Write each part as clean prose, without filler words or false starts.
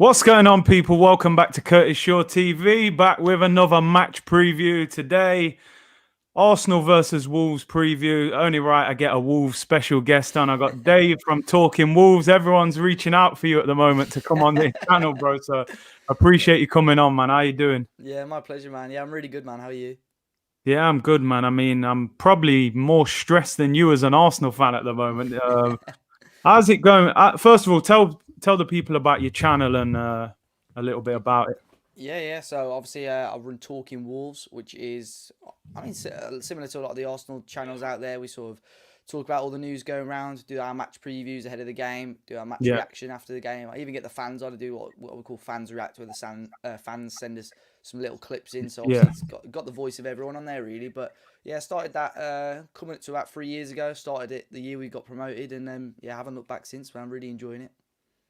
What's going on, people? Welcome back to Curtis Shaw TV. Back with another match preview today. Arsenal versus Wolves preview. Only right, I get a Wolves special guest on. I got Dave from Talking Wolves. Everyone's reaching out for you at the moment to come on the channel, bro. So appreciate you coming on, man. How you doing? Yeah, my pleasure, man. Yeah, I'm really good, man. How are you? Yeah, I'm good, man. I mean, I'm probably more stressed than you as an Arsenal fan at the moment. How's it going? First of all, tell the people about your channel and a little bit about it. Yeah. So obviously, I run Talking Wolves, which is, similar to a lot of the Arsenal channels out there. We sort of talk about all the news going around, do our match previews ahead of the game, do our match Yeah, reaction after the game. I even get the fans on to do what we call fans react, where fans send us some little clips in. So yeah. obviously, it's got the voice of everyone on there, really. But yeah, started that coming up to about 3 years ago. Started it the year we got promoted, and yeah, haven't looked back since. But I'm really enjoying it.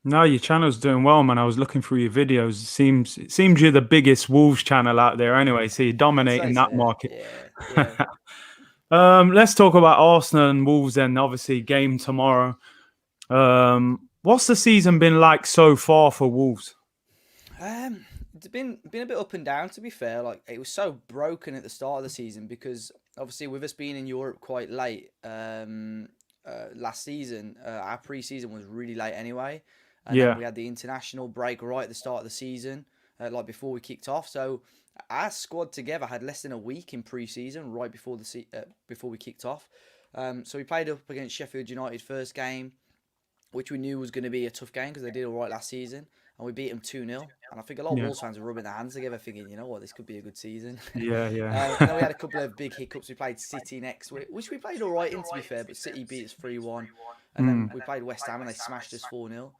No, your channel's doing well, man. I was looking through your videos. It seems you're the biggest Wolves channel out there anyway, so you're I'd say dominating that so. market. Yeah. Let's talk about Arsenal and Wolves then. Obviously, game tomorrow. What's the season been like so far for Wolves? It's been a bit up and down, to be fair. Like, it was so broken at the start of the season because obviously with us being in Europe quite late last season, our pre-season was really late anyway, and then Yeah, we had the international break right at the start of the season, like before we kicked off. So our squad together had less than a week in pre-season right before before we kicked off. So we played up against Sheffield United first game, which we knew was going to be a tough game because they did all right last season, and we beat them 2-0. And I think a lot of yeah, Wolves fans were rubbing their hands together, thinking, you know what, this could be a good season. yeah, yeah. And then we had a couple of big hiccups. We played City next week, which we played all right in, to be fair, but City beat us 3-1. And then Mm, we played West Ham and they smashed us 4-0.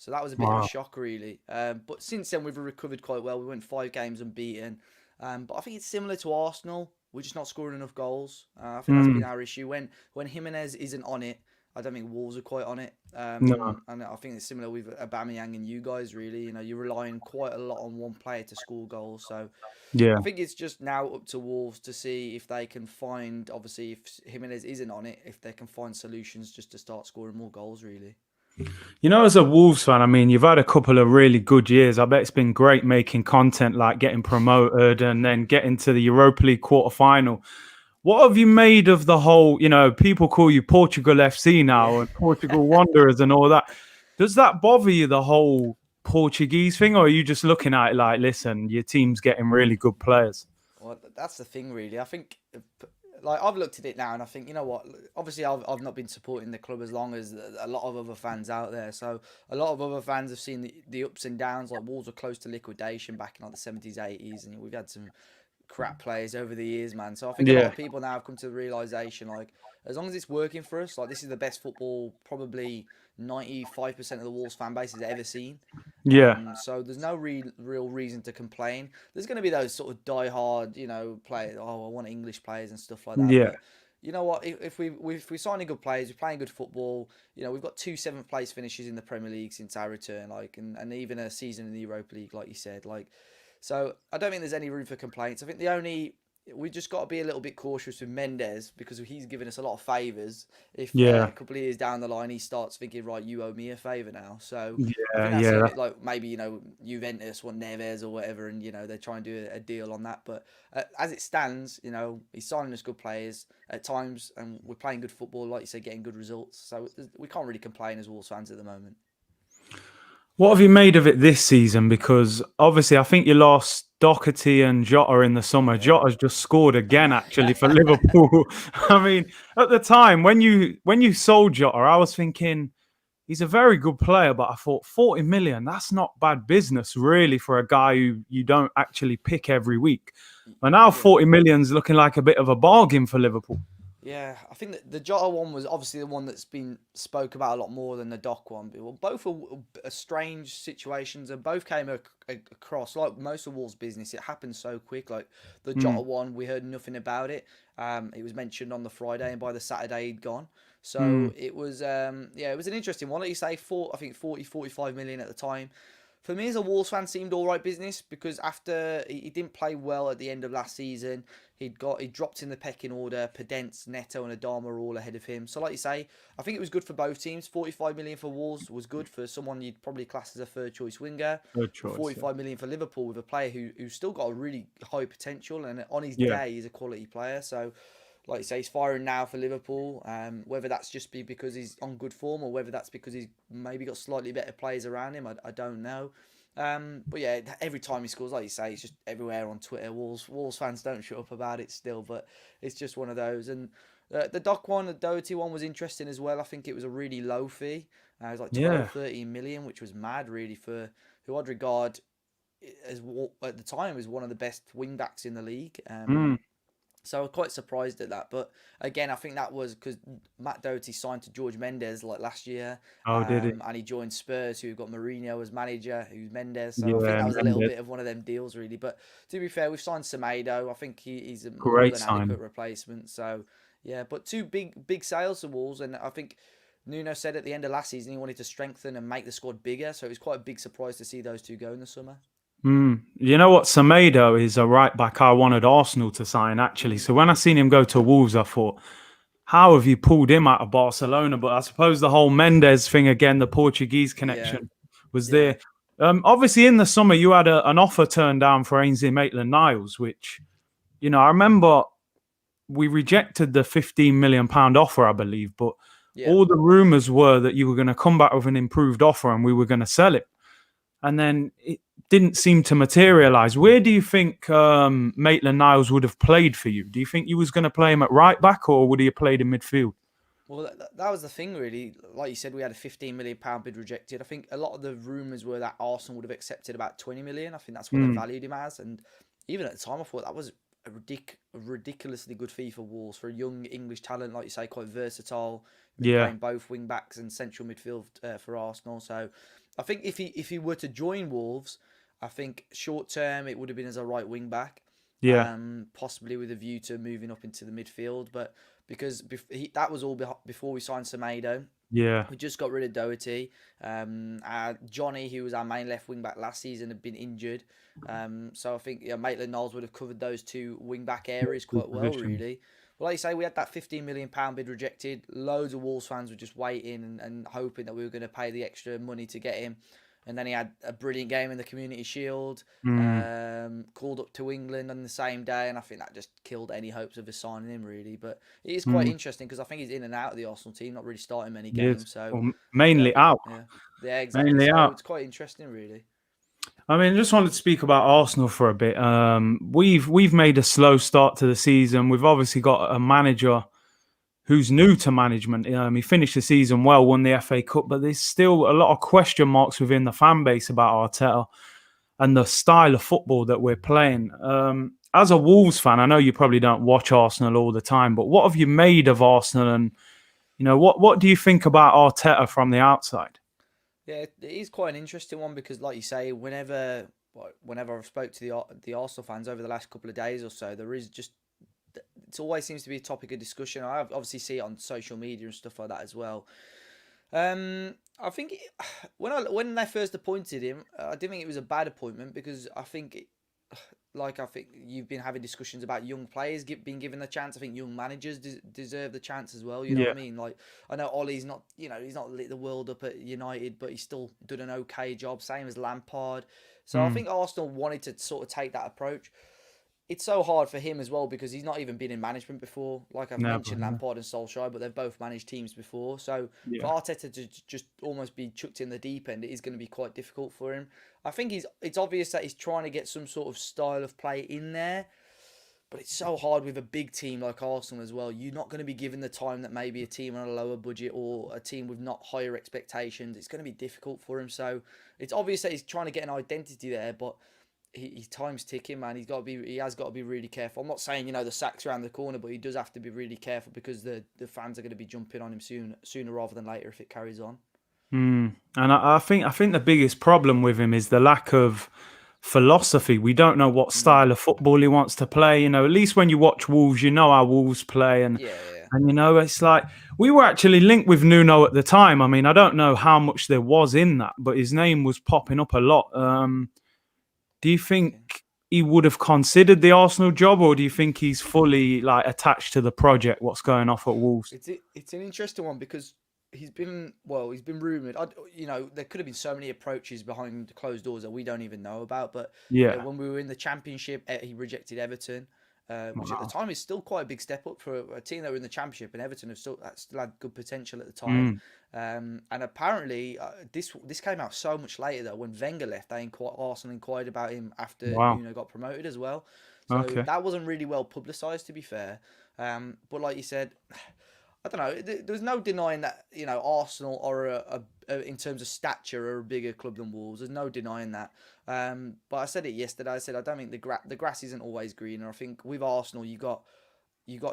So that was a bit of a wow. shock, really. But since then, we've recovered quite well. We went 5 games unbeaten. But I think it's similar to Arsenal. We're just not scoring enough goals. I think that's been Mm, our issue. When Jimenez isn't on it, I don't think Wolves are quite on it. no. And I think it's similar with Aubameyang and you guys, really. You know, you're relying quite a lot on one player to score goals. So Yeah. I think it's just now up to Wolves to see if they can find, obviously, if Jimenez isn't on it, if they can find solutions just to start scoring more goals, really. You know, as a Wolves fan, I mean, you've had a couple of really good years. I bet it's been great making content like getting promoted and then getting to the Europa League quarter final. What have you made of the whole, people call you Portugal FC Yeah. now and Portugal Wanderers and all that. Does that bother you, the whole Portuguese thing, or are you just looking at it like, listen, your team's getting really good players? Well, that's the thing, really. I think, like, I've looked at it now, and I think, you know what? Obviously, I've not been supporting the club as long as a lot of other fans out there. So a lot of other fans have seen the ups and downs. Like, Wolves were close to liquidation back in like the 70s, 80s, and we've had some crap players over the years, man. So I think a lot Yeah, of people now have come to the realization, like, as long as it's working for us, like, this is the best football probably 95% of the Wolves fan base has ever seen. yeah, So there's no real reason to complain. There's going to be those sort of die-hard, players. Oh, I want English players and stuff like that. yeah, But you know what? If we signing good players, we're playing good football. You know, we've got two seventh place finishes in the Premier League since our return, like, and even a season in the Europa League, like you said, like. So I don't think there's any room for complaints. I think the only we just got to be a little bit cautious with Mendes because he's given us a lot of favours. If yeah, a couple of years down the line he starts thinking, right, you owe me a favour now. So I yeah, think that's the yeah. only, like, maybe, Juventus want Neves or whatever, and they try and do a deal on that. But as it stands, he's signing us good players at times, and we're playing good football, like you said, getting good results. So we can't really complain as Wolves fans at the moment. What have you made of it this season? Because obviously, I think you lost Doherty and Jota in the summer. Yeah. Jota's just scored again, actually, for Liverpool. I mean, at the time when you sold Jota, I was thinking he's a very good player, but I thought 40 million, that's not bad business, really, for a guy who you don't actually pick every week. But now Yeah. 40 million's looking like a bit of a bargain for Liverpool. Yeah, I think that the Jota one was obviously the one that's been spoke about a lot more than the Doc one. But, well, both are strange situations, and both came across like most of Wolves' business. It happened so quick. Like the Jota Mm, one, we heard nothing about it. It was mentioned on the Friday, and by the Saturday he'd gone. mm, So it was, yeah, it was an interesting one. Like you say, I think 40, 45 million at the time. for me as a Wolves fan, seemed all right business because after he didn't play well at the end of last season, he dropped in the pecking order. Podence, Neto, and Adama are all ahead of him. So, like you say, I think it was good for both teams. 45 million for Wolves was good for someone you'd probably class as a third choice winger. Good But choice. 45 million for Liverpool with a player who's still got a really high potential and on his Yeah. day he's a quality player. So, like you say, he's firing now for Liverpool. Whether that's just because he's on good form or whether that's because he's maybe got slightly better players around him, I don't know. But yeah, every time he scores, like you say, it's just everywhere on Twitter. Wolves fans don't shut up about it still, but it's just one of those. And the Doc one, the Doherty one was interesting as well. I think it was a really low fee. It was like 12, Yeah. 13 million, which was mad really for who I'd regard as at the time was one of the best wing backs in the league. Mm. So I was quite surprised at that. But again, I think that was because Matt Doherty signed to George Mendes like last year. Oh, did it? And he joined Spurs, who got Mourinho as manager, who's Mendes. So I think Yeah, that was a little Mendes. bit of one of them deals, really. But to be fair, we've signed Semedo. I think he's a more Great than sign. adequate replacement. So yeah, but two big sales to Wolves. And I think Nuno said at the end of last season he wanted to strengthen and make the squad bigger. So it was quite a big surprise to see those two go in the summer. You know what? Semedo is a right back I wanted Arsenal to sign, actually. So when I seen him go to Wolves, I thought, how have you pulled him out of Barcelona? But I suppose the whole Mendes thing again, the Portuguese Yeah, connection was yeah, there. Obviously, in the summer, you had an offer turned down for Ainsley Maitland-Niles, which, I remember we rejected the £15 million offer, I believe. But yeah. all the rumours were that you were going to come back with an improved offer and we were going to sell it. And then it didn't seem to materialise. Where do you think Maitland-Niles would have played for you? Do you think you was going to play him at right back or would he have played in midfield? Well, that was the thing, really. Like you said, we had a £15 million bid rejected. I think a lot of the rumours were that Arsenal would have accepted about 20 million. I think that's what they valued him as. And even at the time, I thought that was a ridiculously good fee for Wolves for a young English talent, like you say, quite versatile. Been Yeah, playing both wing backs and central midfield for Arsenal. So I think if he were to join Wolves, I think short term it would have been as a right wing back, yeah, possibly with a view to moving up into the midfield. But because that was all before we signed Semedo. yeah. We just got rid of Doherty. Johnny, who was our main left wing back last season, had been injured. So I think Maitland-Niles would have covered those two wing back areas quite well, Position. really. But like you say, we had that £15 million bid rejected. Loads of Wolves fans were just waiting and hoping that we were going to pay the extra money to get him. And then he had a brilliant game in the Community Shield, called up to England on the same day, and I think that just killed any hopes of us signing him, really. But it is quite interesting because I think he's in and out of the Arsenal team, not really starting many Yes. games. So Well, yeah, mainly out. yeah, exactly. Mainly So out. it's quite interesting, really. I mean, just wanted to speak about Arsenal for a bit. We've made a slow start to the season. We've obviously got a manager who's new to management. He finished the season well, won the FA Cup, but there's still a lot of question marks within the fan base about Arteta and the style of football that we're playing. As a Wolves fan, I know you probably don't watch Arsenal all the time, but what have you made of Arsenal? And what do you think about Arteta from the outside? Yeah, it is quite an interesting one because, like you say, whenever I've spoke to the Arsenal fans over the last couple of days or so, there is just it always seems to be a topic of discussion. I obviously see it on social media and stuff like that as well. I think when they first appointed him, I didn't think it was a bad appointment because I think you've been having discussions about young players being given the chance. I think young managers deserve the chance as well. You know what I mean? Like I know Ollie's not, he's not lit the world up at United, but he's still done an okay job. Same as Lampard. So I think Arsenal wanted to sort of take that approach. It's so hard for him as well because he's not even been in management before. Like I've mentioned Lampard and Solskjaer, but they've both managed teams before. So for Arteta to just almost be chucked in the deep end, it is going to be quite difficult for him. I think it's obvious that he's trying to get some sort of style of play in there, but it's so hard with a big team like Arsenal as well. You're not going to be given the time that maybe a team on a lower budget or a team with not higher expectations. It's going to be difficult for him. So it's obvious that he's trying to get an identity there, but his time's ticking, man. He has got to be really careful. I'm not saying the sack's around the corner, but he does have to be really careful because the fans are going to be jumping on him sooner rather than later if it carries on. And I think the biggest problem with him is the lack of philosophy. We don't know what style of football he wants to play. At least when you watch Wolves, you know how Wolves play, and Yeah, And, it's like we were actually linked with Nuno at the time. I mean, I don't know how much there was in that, but his name was popping up a lot. Do you think he would have considered the Arsenal job, or do you think he's fully like attached to the project, what's going off at Wolves? It's an interesting one because he's been rumored. There could have been so many approaches behind closed doors that we don't even know about. But Yeah. when we were in the Championship, he rejected Everton, which at the time is still quite a big step up for a team that were in the Championship, and Everton have still had good potential at the time. And apparently, this came out so much later though. When Wenger left, Arsenal inquired about him after Nuno got promoted as well. So that wasn't really well publicised, to be fair. But like you said, I don't know. There's no denying that Arsenal are in terms of stature are a bigger club than Wolves. There's no denying that. But I said it yesterday. I said I don't think the grass isn't always greener. I think with Arsenal you got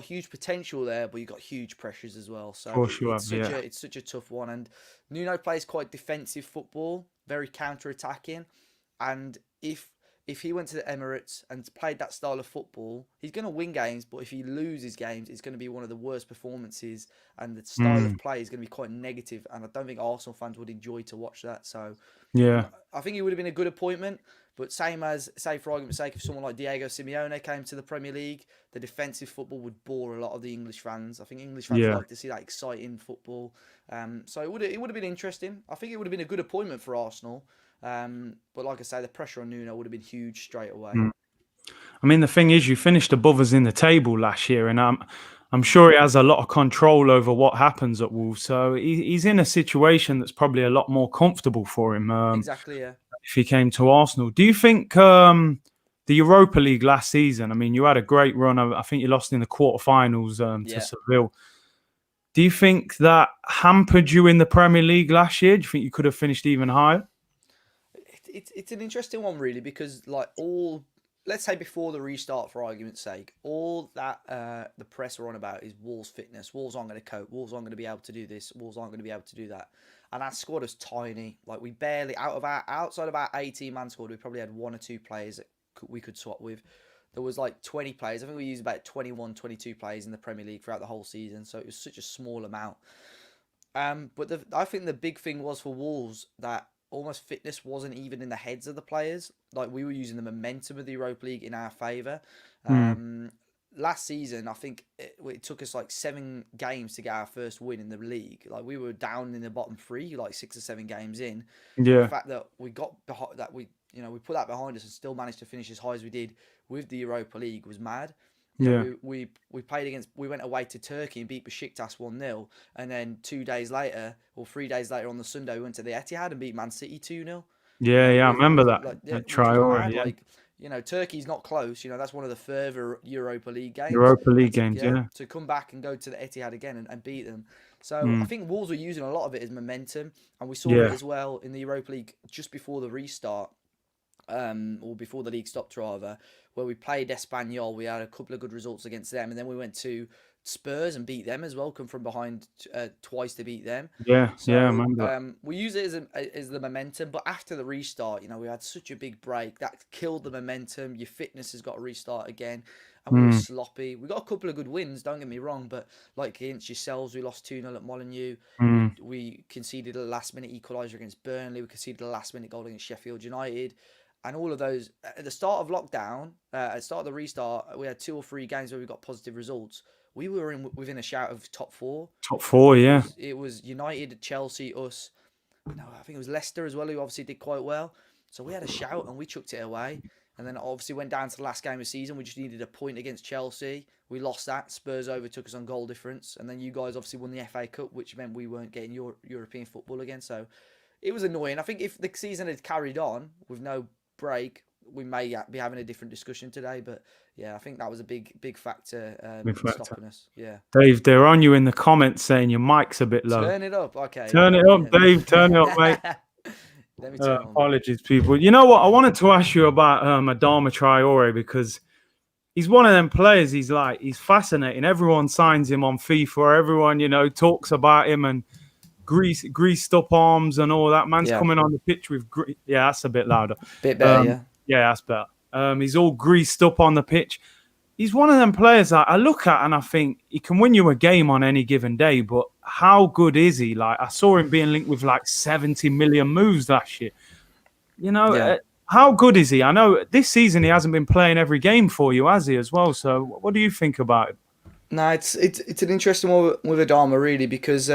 huge potential there, but you got huge pressures as well. So it's such a tough one. And Nuno plays quite defensive football, very counter-attacking, and if he went to the Emirates and played that style of football, he's going to win games, but if he loses games, it's going to be one of the worst performances, and the style of play is going to be quite negative, and I don't think Arsenal fans would enjoy to watch that. So, I think he would have been a good appointment, but say for argument's sake, if someone like Diego Simeone came to the Premier League, the defensive football would bore a lot of the English fans. I think English fans like to see that exciting football. So it would have been interesting. I think it would have been a good appointment for Arsenal. But like I say, the pressure on Nuno would have been huge straight away. I mean, the thing is, you finished above us in the table last year, and I'm sure he has a lot of control over what happens at Wolves. So he's in a situation that's probably a lot more comfortable for him. Exactly, yeah. If he came to Arsenal, do you think the Europa League last season? I mean, you had a great run. I think you lost in the quarterfinals to Seville. Do you think that hampered you in the Premier League last year? Do you think you could have finished even higher? It's an interesting one, really, because let's say before the restart, for argument's sake, all that the press are on about is Wolves' fitness. Wolves aren't going to cope. Wolves aren't going to be able to do this. Wolves aren't going to be able to do that. And our squad is tiny. Like, we barely, outside of our 18-man squad, we probably had one or two players that we could swap with. There was like 20 players. I think we used about 21, 22 players in the Premier League throughout the whole season. So it was such a small amount. But I think the big thing was for Wolves that almost fitness wasn't even in the heads of the players. Like, we were using the momentum of the Europa League in our favour. Last season, I think it took us like 7 games to get our first win in the league. Like, we were down in the bottom 3, like 6 or 7 games in. Yeah. The fact that we got behind, that we put that behind us and still managed to finish as high as we did with the Europa League was mad. We went away to Turkey and beat Besiktas 1-0, and then 2 days later, or 3 days later on the Sunday, we went to the Etihad and beat Man City 2-0. Yeah, I remember that. Traore, Turkey's not close. That's one of the further Europa League games. To come back and go to the Etihad again and beat them. So I think Wolves were using a lot of it as momentum, and we saw it as well in the Europa League just before the restart. Or before the league stopped, rather, where we played Espanyol. We had a couple of good results against them, and then we went to Spurs and beat them as well. Come from behind twice to beat them. I remember. We use it as the momentum, but after the restart, we had such a big break that killed the momentum. Your fitness has got to restart again, and we were sloppy. We got a couple of good wins, don't get me wrong, but like against yourselves, we lost 2-0 at Molineux. We conceded a last-minute equaliser against Burnley. We conceded a last-minute goal against Sheffield United. And all of those, at the start of lockdown, at the start of the restart, we had 2 or 3 games where we got positive results. We were within a shout of top 4. Top 4, yeah. It was United, Chelsea, us. I think it was Leicester as well, who obviously did quite well. So we had a shout and we chucked it away. And then obviously went down to the last game of the season. We just needed a point against Chelsea. We lost that. Spurs overtook us on goal difference. And then you guys obviously won the FA Cup, which meant we weren't getting European football again. So it was annoying. I think if the season had carried on with no break, we may be having a different discussion today, but yeah, I think that was a big factor stopping us. Yeah, Dave, they're on you in the comments saying your mic's a bit low. Turn it up. Okay, turn it up, Dave. Turn it up, mate. Let me turn apologies, people. You know what, I wanted to ask you about Adama Traore, because he's one of them players. He's fascinating. Everyone signs him on FIFA. Everyone talks about him and greased up arms and all that. Man's coming on the pitch with that's a bit louder. Bit better, yeah, that's better. He's all greased up on the pitch. he's one of them players that I look at and I think he can win you a game on any given day, but how good is he? Like, I saw him being linked with like 70 million moves last year. You know, Yeah. how good is he? I know this season he hasn't been playing every game for you, has he, as well? So what do you think about him? No, it's an interesting one with Adama really because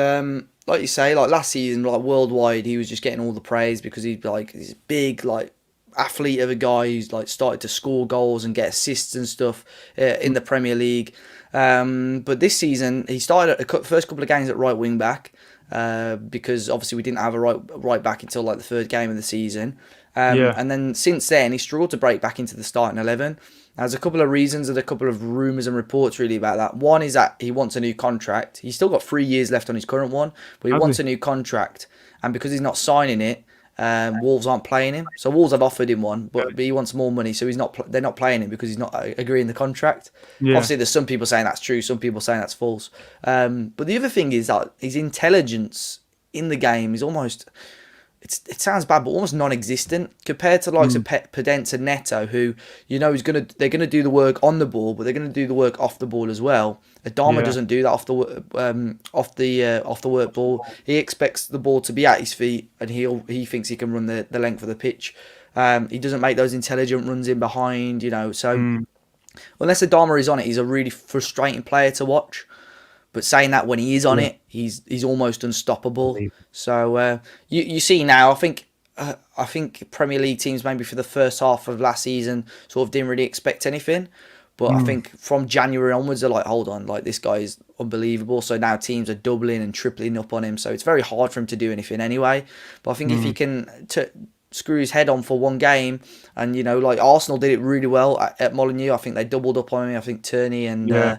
like you say, like last season, like worldwide, he was just getting all the praise because he's like this big like athlete of a guy who's like started to score goals and get assists and stuff in the Premier League. But this season, he started first couple of games at right wing back because obviously we didn't have a right back until like the third game of the season. Yeah, And then since then, he struggled to break back into the starting 11. There's a couple of reasons and a couple of rumours and reports really about that. One is that he wants a new contract. He's still got 3 years left on his current one, but he has wants he? a new contract. And because he's not signing it, Wolves aren't playing him. So Wolves have offered him one, but he wants more money, so he's not. They're not playing him because he's not agreeing the contract. Yeah, Obviously, there's some people saying that's true, some people saying that's false. But the other thing is that his intelligence in the game is almost it sounds bad, but almost non-existent compared to the likes of Pedence and Neto, who they're gonna do the work on the ball, but they're gonna do the work off the ball as well. Adama yeah. doesn't do that off the work ball. He expects the ball to be at his feet, and he thinks he can run the length of the pitch. He doesn't make those intelligent runs in behind, So unless Adama is on it, he's a really frustrating player to watch. But saying that, when he is on Yeah. it, he's almost unstoppable. So you see now, I think Premier League teams maybe for the first half of last season sort of didn't really expect anything. But I think from January onwards, they're like, hold on, like this guy is unbelievable. So now teams are doubling and tripling up on him. So it's very hard for him to do anything anyway. But I think if he can screw his head on for one game, and like Arsenal did it really well at Molineux. I think they doubled up on him. I think Tierney and Yeah.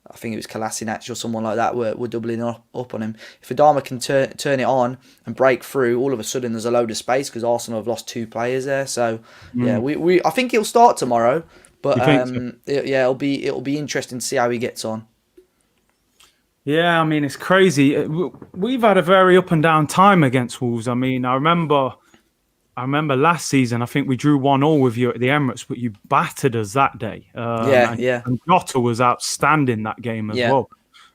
I think it was Kolasinac or someone like that were doubling up on him. If Adama can turn it on and break through, all of a sudden there's a load of space because Arsenal have lost 2 players there. So yeah, we I think he'll start tomorrow, but You think so? it'll be interesting to see how he gets on. Yeah, I mean, it's crazy. We've had a very up and down time against Wolves. I mean, I remember last season, I think we drew 1-1 with you at the Emirates, but you battered us that day. And Jota was outstanding that game as well.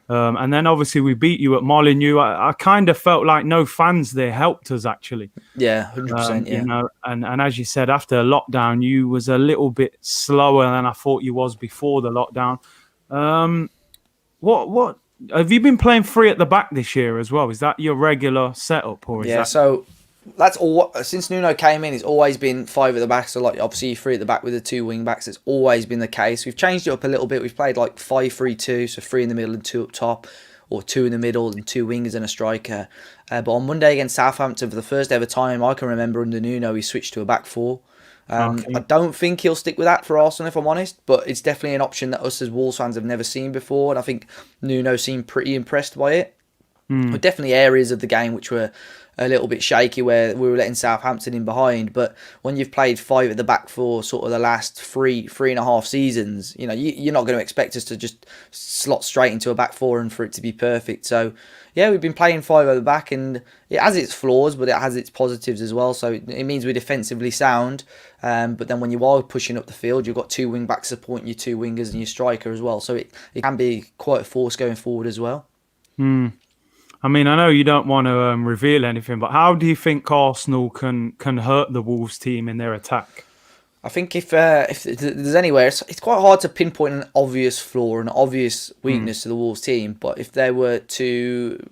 And then obviously we beat you at Molineux. I kind of felt like no fans there helped us actually. Yeah, 100%. Yeah. And as you said, after lockdown, you was a little bit slower than I thought you was before the lockdown. What have you been playing 3 at the back this year as well? Is that your regular setup, or is that? So that's all. Since Nuno came in, it's always been 5 at the back. So like obviously 3 at the back with the 2 wing backs. It's always been the case. We've changed it up a little bit. We've played like 5-3-2, so 3 in the middle and 2 up top, or 2 in the middle and 2 wingers and a striker. But on Monday against Southampton, for the first ever time I can remember under Nuno, he switched to a back 4. I don't think he'll stick with that for Arsenal, if I'm honest, but it's definitely an option that us as Wolves fans have never seen before, and I think Nuno seemed pretty impressed by it. But definitely areas of the game which were a little bit shaky where we were letting Southampton in behind. But when you've played 5 at the back for sort of the last three and a half seasons, you're not going to expect us to just slot straight into a back 4 and for it to be perfect. So yeah, we've been playing 5 at the back, and it has its flaws, but it has its positives as well. So it means we're defensively sound. But then when you are pushing up the field, you've got 2 wing backs supporting your 2 wingers and your striker as well. So it can be quite a force going forward as well. I mean, I know you don't want to reveal anything, but how do you think Arsenal can hurt the Wolves team in their attack? I think if there's anywhere, it's quite hard to pinpoint an obvious flaw, an obvious weakness to the Wolves team. But if they were to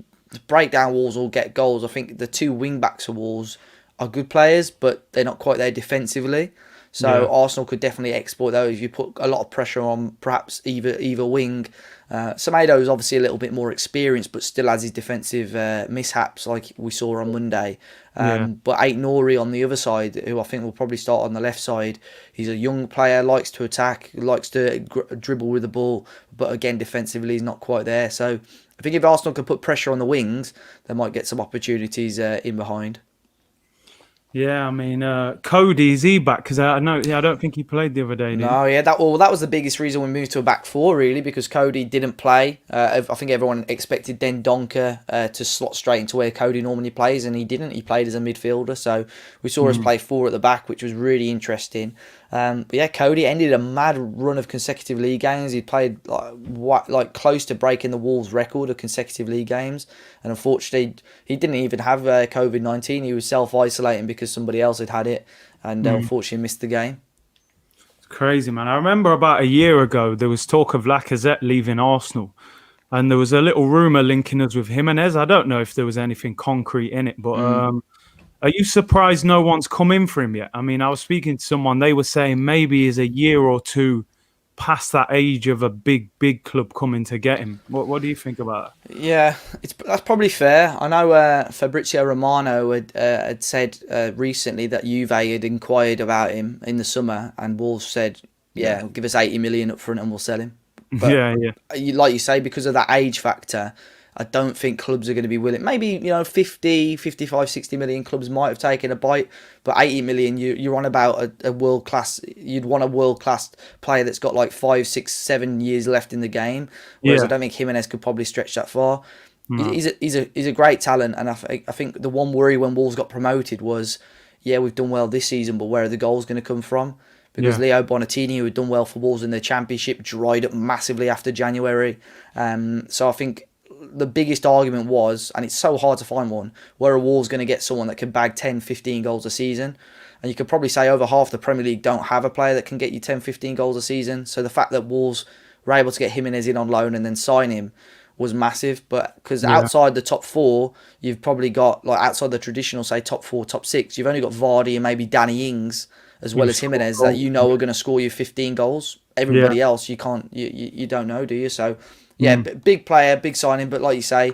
break down Wolves or get goals, I think the 2 wing backs of Wolves are good players, but they're not quite there defensively. So Arsenal could definitely exploit those if you put a lot of pressure on perhaps either wing. Semedo is obviously a little bit more experienced, but still has his defensive mishaps like we saw on Monday. But Aït-Nouri on the other side, who I think will probably start on the left side, he's a young player, likes to attack, likes to dribble with the ball, but again, defensively, he's not quite there. So I think if Arsenal can put pressure on the wings, they might get some opportunities in behind. Yeah, I mean, Cody, is he back? Because I don't think he played the other day. No, yeah, that was the biggest reason we moved to a back 4, really, because Cody didn't play. I think everyone expected Dendoncker to slot straight into where Cody normally plays, and he didn't. He played as a midfielder, so we saw us play 4 at the back, which was really interesting. But yeah, Cody ended a mad run of consecutive league games. He played like close to breaking the Wolves record of consecutive league games, and unfortunately, he didn't even have COVID-19. He was self-isolating because somebody else had it, and unfortunately missed the game. It's crazy, man. I remember about a year ago there was talk of Lacazette leaving Arsenal, and there was a little rumor linking us with Jimenez. I don't know if there was anything concrete in it, but are you surprised no one's come in for him yet? I mean, I was speaking to someone, they were saying maybe he's a year or two past that age of a big club coming to get him. What do you think about Yeah, that's probably fair. I know Fabrizio Romano had said recently that Juve had inquired about him in the summer, and Wolves said, "Yeah, give us 80 million up front and we'll sell him." it? But Yeah. like you say, because of that age factor, I don't think clubs are going to be willing. Maybe 50, 55, 60 million clubs might have taken a bite, but 80 million, you're on about a world class. You'd want a world class player that's got like 5, 6, 7 years left in the game. Whereas I don't think Jimenez could probably stretch that far. No. He's a great talent, and I think the one worry when Wolves got promoted was, yeah, we've done well this season, but where are the goals going to come from? Because Leo Bonatini, who had done well for Wolves in the Championship, dried up massively after January. So I think the biggest argument was, and it's so hard to find one, where a Wolves going to get someone that can bag 10, 15 goals a season. And you could probably say over half the Premier League don't have a player that can get you 10, 15 goals a season. So the fact that Wolves were able to get Jimenez in on loan and then sign him was massive. But because outside the top four, you've probably got, like outside the traditional, say, top four, top six, you've only got Vardy and maybe Danny Ings as well as Jimenez that are going to score you 15 goals. Everybody else, you can't, you don't know, do you? So, yeah, big player, big signing, but like you say,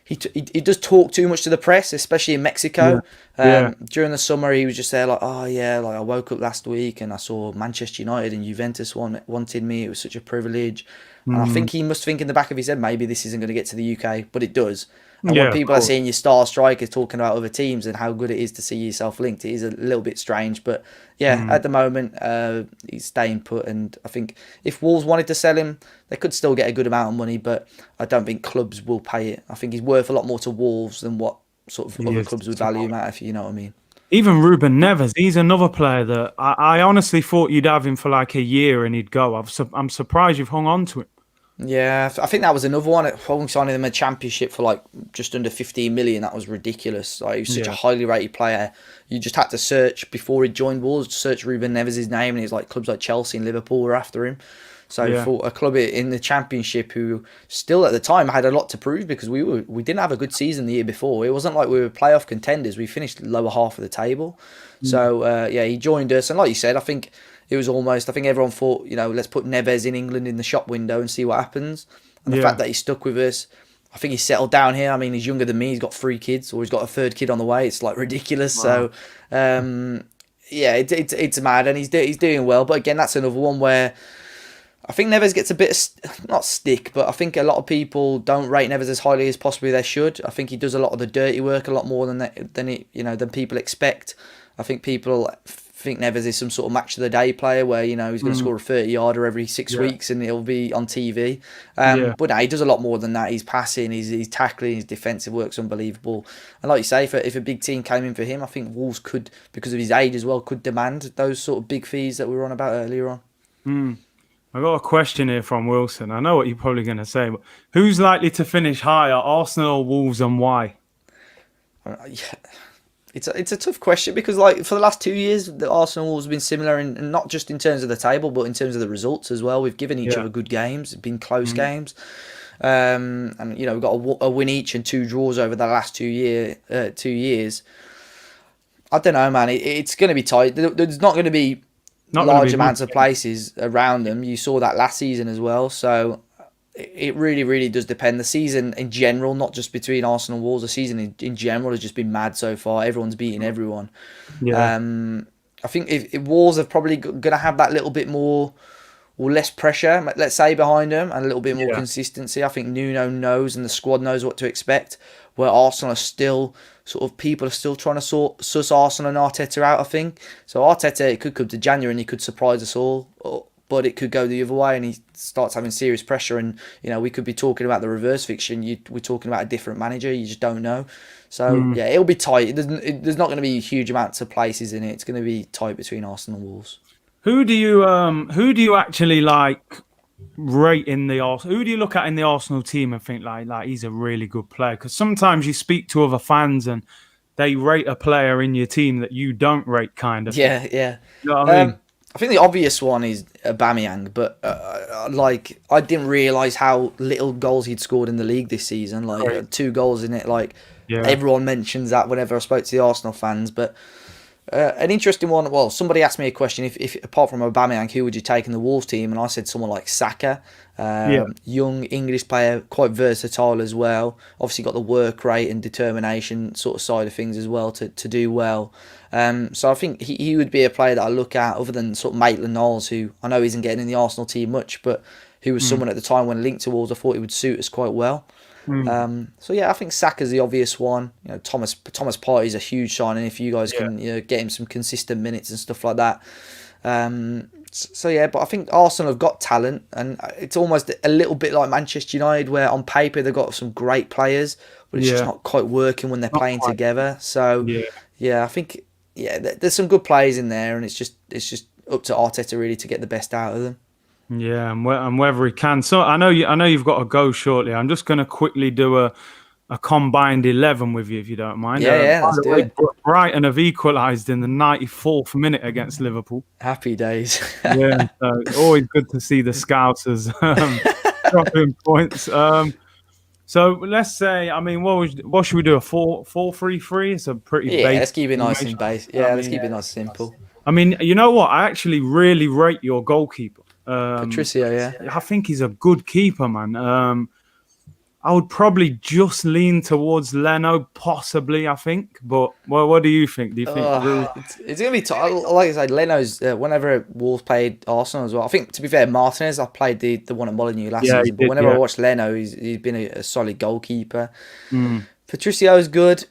he does talk too much to the press, especially in Mexico. During the summer, he was just there like, oh yeah, like I woke up last week and I saw Manchester United and Juventus wanted me. It was such a privilege. And I think he must think in the back of his head, maybe this isn't going to get to the UK, but it does. And when people are seeing your star strikers talking about other teams and how good it is to see yourself linked, it is a little bit strange. But yeah, at the moment, he's staying put. And I think if Wolves wanted to sell him, they could still get a good amount of money, but I don't think clubs will pay it. I think he's worth a lot more to Wolves than what sort of other clubs would value him at, if you know what I mean. Even Ruben Neves, he's another player that I honestly thought you'd have him for like a year and he'd go. I'm surprised you've hung on to him. Yeah, I think that was another one. Probably signing him a championship for like just under 15 million. That was ridiculous. Like, he was such a highly rated player. You just had to search before he joined Wolves, search Ruben Neves' name, and it's like clubs like Chelsea and Liverpool were after him. So for a club in the Championship who still at the time had a lot to prove, because we didn't have a good season the year before. It wasn't like we were playoff contenders. We finished lower half of the table. So he joined us, and like you said, I think it was almost, I think everyone thought, let's put Neves in England in the shop window and see what happens. And the fact that he stuck with us, I think he's settled down here. I mean, he's younger than me. He's got 3 kids, or he's got a 3rd kid on the way. It's like ridiculous. Wow. So, it's mad, and he's doing well. But again, that's another one where I think Neves gets a bit of, not stick, but I think a lot of people don't rate Neves as highly as possibly they should. I think he does a lot of the dirty work a lot more than people expect. I think people think Neves is some sort of match of the day player where he's going to score a 30-yarder every 6 weeks and it'll be on TV. But no, he does a lot more than that. He's passing, he's tackling, his defensive work's unbelievable. And like you say, if a big team came in for him, I think Wolves could, because of his age as well, could demand those sort of big fees that we were on about earlier on. I got a question here from Wilson. I know what you're probably going to say, but who's likely to finish higher, Arsenal or Wolves, and why? It's a tough question, because like for the last 2 years, the Arsenal Wolves have been similar, and not just in terms of the table, but in terms of the results as well. We've given each other good games. It's been close games. And we've got a win each and 2 draws over the last 2 years. I don't know, man. It's going to be tight. There's not going to be large amounts of places around them. You saw that last season as well. So it really, really does depend. The season in general, not just between Arsenal and Wolves, the season in general has just been mad so far. Everyone's beating everyone. I think if Wolves are probably going to have that little bit more or less pressure, let's say, behind them, and a little bit more consistency. I think Nuno knows and the squad knows what to expect, where Arsenal are still people are still trying to suss Arsenal and Arteta out, I think. So Arteta, it could come to January and he could surprise us all, but it could go the other way and he starts having serious pressure, and we could be talking about the reverse fiction. We're talking about a different manager. You just don't know. So it'll be tight. There's not going to be huge amounts of places in it. It's going to be tight between Arsenal and Wolves. Who do you actually like rate in the Arsenal? Who do you look at in the Arsenal team and think like he's a really good player? Because sometimes you speak to other fans and they rate a player in your team that you don't rate, kind of thing. Yeah, yeah. You know what I mean? I think the obvious one is Aubameyang, but like I didn't realize how little goals he'd scored in the league this season. Like Right. 2 goals in it. Like Yeah. everyone mentions that whenever I spoke to the Arsenal fans. But an interesting one. Well, somebody asked me a question: if apart from Aubameyang, who would you take in the Wolves team? And I said someone like Saka, Yeah. young English player, quite versatile as well. Obviously got the work rate and determination sort of side of things as well to do well. So I think he would be a player that I look at, other than sort of Maitland-Niles, who I know isn't getting in the Arsenal team much, but who was someone at the time when linked to Wolves, I thought he would suit us quite well. So yeah, I think Saka's the obvious one. You know, Thomas Partey's a huge signing if you guys can get him some consistent minutes and stuff like that. So yeah, but I think Arsenal have got talent, and it's almost a little bit like Manchester United, where on paper they've got some great players, but it's just not quite working when they're playing together. So yeah, I think there's some good players in there, and it's just up to Arteta really to get the best out of them. Yeah, and whether he can. So I know you've got to go shortly. I'm just going to quickly do a combined 11 with you, if you don't mind. Yeah, by let's the do way, it. Brighton have equalised in the 94th minute against Liverpool. Happy days. Yeah, so always good to see the Scousers dropping points. So let's say, I mean, what should we do? A 4-3-3? It's a pretty Yeah, basic let's keep it nice and formation. base. Yeah, let's keep it nice and simple. I mean, you know what? I actually really rate your goalkeeper. Patricio, yeah. I think he's a good keeper, man. I would probably just lean towards Leno, possibly. I think, but what do you think? Do you think? It's gonna be tough. Like I said, Leno's whenever Wolves played Arsenal as well. I think, to be fair, Martinez, I played the one at Molineux last Yeah, he season, but did, whenever I yeah. watched Leno, he's been a solid goalkeeper. Patricio's good.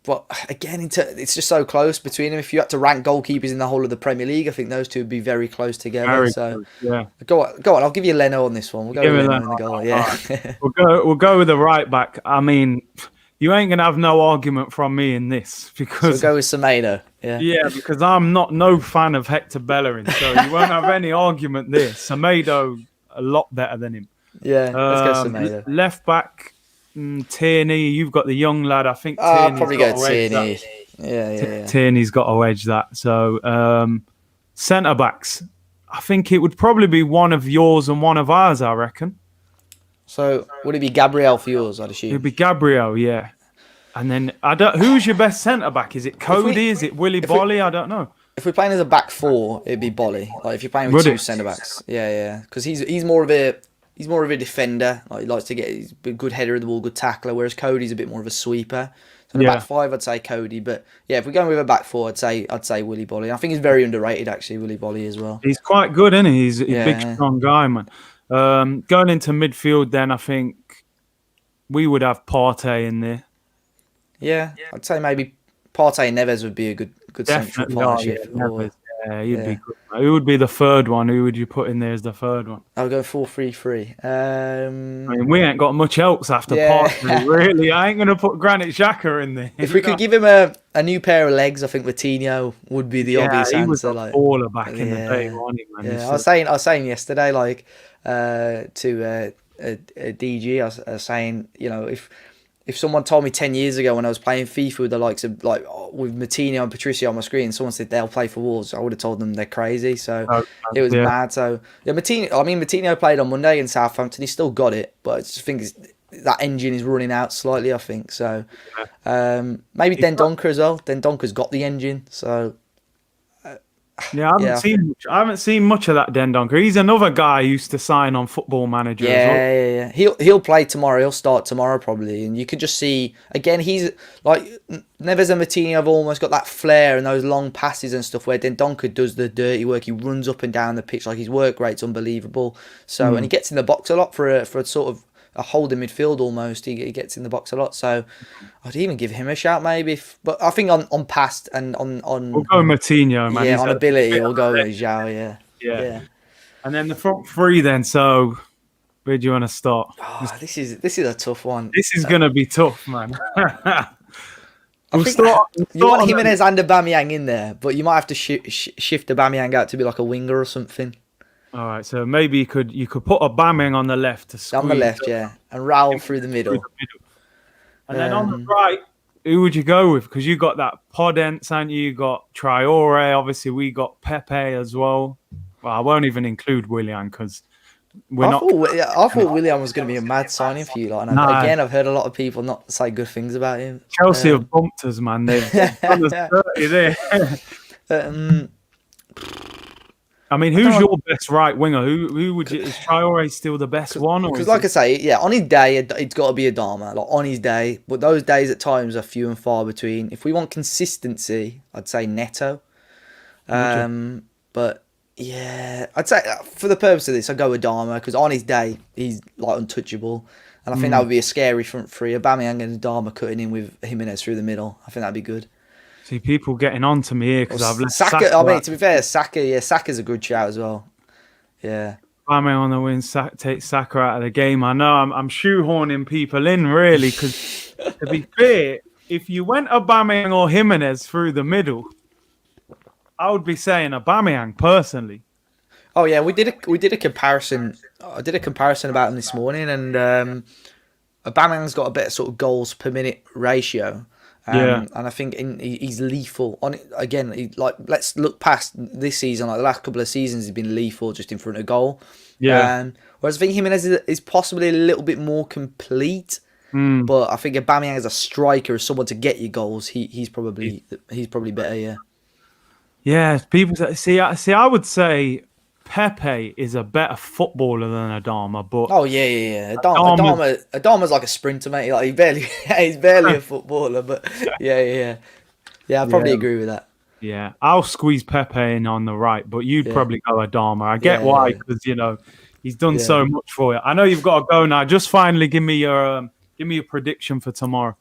But again, it's just so close between them. If you had to rank goalkeepers in the whole of the Premier League, I think those two would be very close together. Very So close, yeah. go on. I'll give you Leno on this one. We'll go Give with me Leno in Leno. the goal. Yeah. We'll go with the right back. I mean, you ain't gonna have no argument from me in this, So because we'll go with Semedo. Yeah. because I'm no fan of Hector Bellerin, so you won't have any argument there. Semedo a lot better than him. Yeah. Let's go Semedo. Left back, Tierney. You've got the young lad. I think I'll Tierney's probably got go to edge Tierney. that. Yeah. Tierney's got to edge that. So centre backs. I think it would probably be one of yours and one of ours, I reckon. So would it be Gabriel for yours? I'd assume. It'd be Gabriel, yeah. And then who's your best centre back? Is it Cody? Is it Willy Bolly? I don't know. If we're playing as a back four, it'd be Bolly. Like if you're playing with Would two it? centre backs, yeah, because he's more of a defender. Like he likes to he's a good header of the ball, good tackler. Whereas Cody's a bit more of a sweeper. So in the back five, I'd say Cody. But yeah, if we're going with a back four, I'd say Willy Bolly. I think he's very underrated actually, Willy Bolly as well. He's quite good, isn't he? He's a big, strong guy, man. Going into midfield, then I think we would have Partey in there. Yeah, I'd say maybe Partey and Neves would be a good central Definitely. partnership. Yeah, he'd be good. Who would be the third one? Who would you put in there as the third one? I'll go 4-3-3. I mean, we ain't got much else after Partey, really. I ain't going to put Granit Xhaka in there. If we could give him a new pair of legs, I think Coutinho would be the obvious he was answer. a like baller back in the day, wasn't he, man? Yeah, I was saying yesterday, like to DG, I was saying, you know, if someone told me 10 years ago when I was playing FIFA with the likes of with Matinho and Patricio on my screen, someone said they'll play for Wolves, I would have told them they're crazy. So it was mad. So yeah, Matinho played on Monday in Southampton. He still got it, but I just think that engine is running out slightly, I think. So maybe Dendoncker as well. Dendoncker's got the engine. So yeah, I haven't seen much of that Dendoncker. He's another guy who used to sign on Football Manager as well. He'll play tomorrow. He'll start tomorrow probably, and you could just see again. He's like Neves and Martini have almost got that flair and those long passes and stuff. Where Dendoncker does the dirty work. He runs up and down the pitch, like his work rate's unbelievable. So and he gets in the box a lot for a sort of a holding midfield almost. He gets in the box a lot. So I'd even give him a shout maybe. But I think on past and on we'll go Matinho, man. Yeah, on ability we'll go with Zhao. Yeah. And then the front three then. So where do you want to start? Oh, this is a tough one. This is gonna be tough, man. I think you want Jimenez and Aubameyang in there, but you might have to shift Aubameyang out to be like a winger or something. All right, so maybe you could put Aubameyang on the left to squeeze On the left, yeah, and Raul through the middle. And then on the right, who would you go with? Because you got that Podence, and you got Traore. Obviously, we got Pepe as well. Well, I won't even include Willian because I thought Willian was going to be a mad signing for you. Like, again, I've heard a lot of people not say good things about him. Chelsea have bumped us, man. They've done us dirty there. I mean, who's your best right winger? Who would you? Is Traore still the best one? Because, like I say, yeah, on his day, it's got to be Adama. Like on his day, but those days at times are few and far between. If we want consistency, I'd say Neto. But yeah, I'd say for the purpose of this, I'd go with Adama because on his day, he's like untouchable, and I think that would be a scary front three. Aubameyang and Adama cutting in with Jimenez through the middle. I think that'd be good. See, people getting on to me here because I've left Saka. I mean, to be fair, Saka's a good shout as well. Yeah. Aubameyang on the win, take Saka out of the game. I know I'm shoehorning people in really because to be fair, if you went Aubameyang or Jimenez through the middle, I would be saying Aubameyang personally. Oh yeah, we did a comparison. I did a comparison about him this morning, and Aubameyang's got a better sort of goals per minute ratio. And I think he's lethal on it again. Let's look past this season. Like the last couple of seasons, he's been lethal just in front of goal. Yeah. Whereas I think Jimenez is possibly a little bit more complete. But I think Aubameyang as a striker, as someone to get you goals, he's probably better. Yeah. Yeah. People see. I would say Pepe is a better footballer than Adama, but Adama's like a sprinter, mate. Like he's barely a footballer, but yeah. I probably agree with that. Yeah, I'll squeeze Pepe in on the right, but you'd probably go Adama. I get why, because he's done so much for you. I know you've got to go now. Just finally give me your prediction for tomorrow.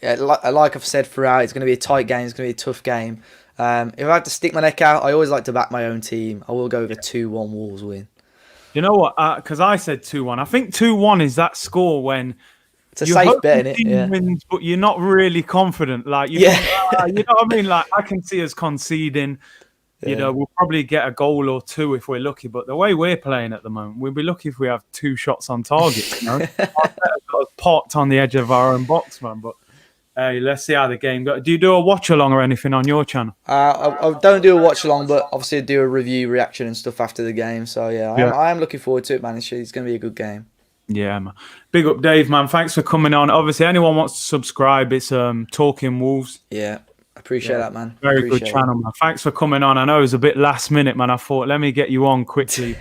Like I've said throughout, it's going to be a tight game. It's going to be a tough game. If I had to stick my neck out, I always like to back my own team. I will go with a 2-1 Wolves win. You know what? Because I said 2-1. I think 2-1 is that score when it's a safe bet, innit? Yeah. Wins, but you're not really confident. Like you know what I mean? Like I can see us conceding. You know, we'll probably get a goal or two if we're lucky. But the way we're playing at the moment, we'll be lucky if we have 2 shots on target. You know, I've got a pot on the edge of our own box, man. But hey, let's see how the game goes. Do you do a watch along or anything on your channel? I don't do a watch along, but obviously I do a review, reaction, and stuff after the game. So I am looking forward to it, man. It's going to be a good game. Yeah, man. Big up, Dave, man. Thanks for coming on. Obviously, anyone wants to subscribe, it's Talking Wolves. Yeah, appreciate that, man. Very good channel, man. Thanks for coming on. I know it was a bit last minute, man. I thought, let me get you on quickly.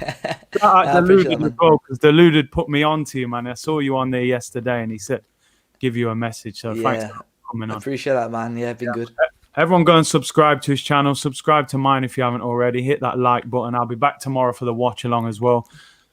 Deluded as well, because Deluded put me on to you, man. I saw you on there yesterday, and he said, give you a message. So thanks for coming on. I appreciate that, man. Yeah, been good. Everyone go and subscribe to his channel. Subscribe to mine if you haven't already. Hit that like button. I'll be back tomorrow for the watch along as well.